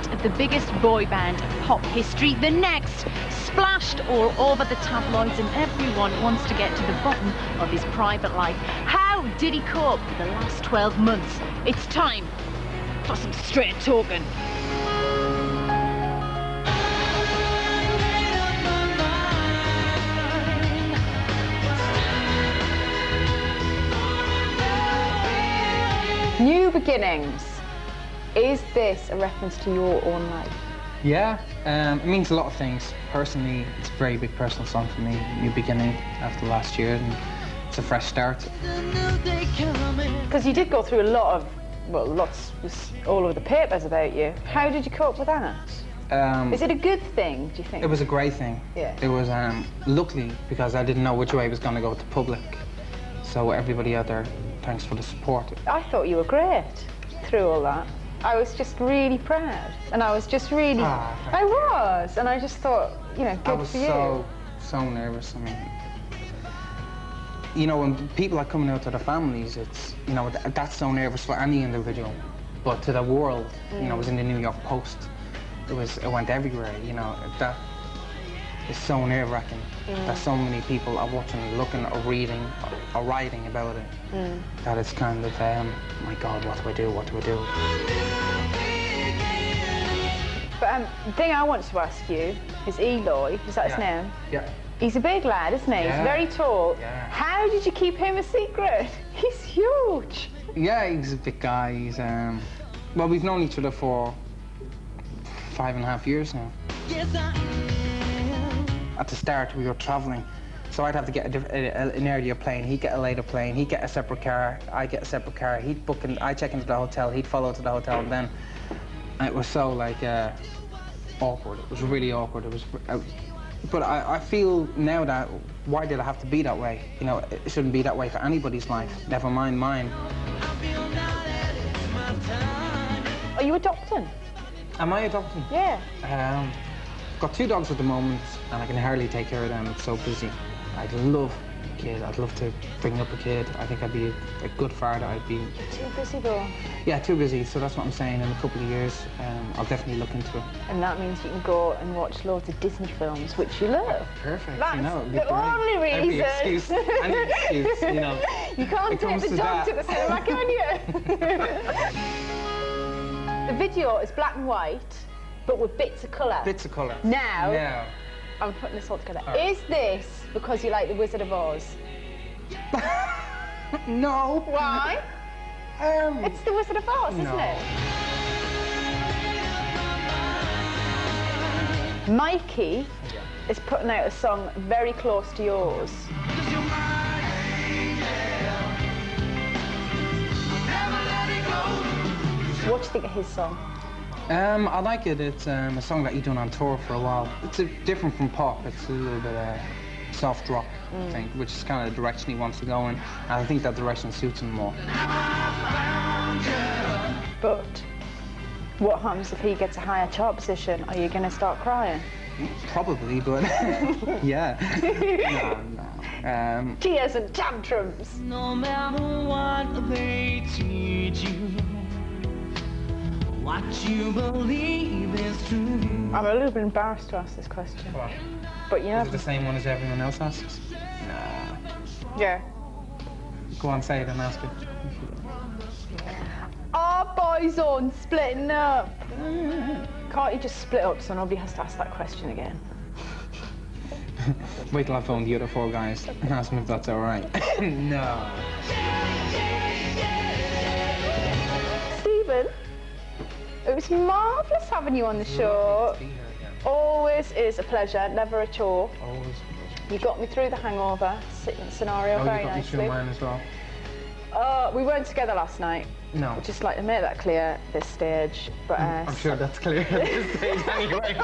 part of the biggest boy band of pop history. The next splashed all over the tabloids, and everyone wants to get to the bottom of his private life. How did he cope for the last 12 months? It's time for some straight talking. New beginnings. Is this a reference to your own life? Yeah, it means a lot of things. Personally, it's a very big personal song for me. New beginning after last year, and it's a fresh start. Because you did go through a lot of, well, lots was all over the papers about you. How did you cope with that? Is it a good thing, do you think? It was a great thing. Yeah. It was, luckily, because I didn't know which way it was going to go to public. So everybody out there, thanks for the support. I thought you were great through all that. I was just really proud, and I was just really... I was, and I just thought, you know, good for you. I was so nervous. I mean, you know, when people are coming out to their families, it's, you know, that's so nervous for any individual. But to the world, you know, it was in the New York Post. It went everywhere, you know. That is so nerve-wracking that so many people are watching, looking, or reading, or writing about it. That it's kind of, my God, what do I do? What do I do? But the thing I want to ask you is Eloy, is that his name? Yeah. He's a big lad, isn't he? Yeah. He's very tall. Yeah. How did you keep him a secret? He's huge. Yeah, he's a big guy. He's, well, we've known each other for 5.5 years now. At the start, we were traveling, so I'd have to get an earlier plane, he'd get a later plane, he'd get a separate car, I'd get a separate car, he'd book and I'd check into the hotel, he'd follow to the hotel, and then it was so, like, awkward. It was really awkward. It was, but I feel now that, why did it have to be that way? You know, it shouldn't be that way for anybody's life, never mind mine. Are you adopting? Am I adopting? Yeah. Got 2 dogs at the moment, and I can hardly take care of them. It's so busy. I'd love a kid. I'd love to bring up a kid. I think I'd be a good father. I'd be... Too busy though. Yeah, too busy. So that's what I'm saying. In a couple of years, I'll definitely look into it. And that means you can go and watch loads of Disney films, which you love. Perfect. That's you know, the only reason. Any excuse, you know. You can't take the dog to the cinema, can you? The video is black and white, but with bits of colour. Bits of colour. Now, I'm putting this all together. Is this because you like The Wizard of Oz? No. Why? It's The Wizard of Oz, isn't it? Mikey is putting out a song very close to yours. What do you think of his song? I like it. It's a song that you've done on tour for a while. It's different from pop. It's a little bit soft rock, I think, which is kind of the direction he wants to go in. And I think that direction suits him more. But what happens if he gets a higher chart position? Are you going to start crying? Probably, but yeah. No. Tears and tantrums. No matter what they teach you, what you believe is true. I'm a little bit embarrassed to ask this question. What? But you know. Is it the same one as everyone else asks? Nah. Yeah. Go on, say it and ask it. Are boys on splitting up? Can't you just split up so nobody has to ask that question again? Wait till I phone the other 4 guys and ask them if that's all right. No. Stephen, it was marvellous having you on the show. Always is a pleasure, never a chore. Always. You got me through the hangover scenario very you got nicely. me through mine as well. We weren't together last night. No. I'd just like to make that clear at this stage. But I'm sure that's clear at this stage anyway.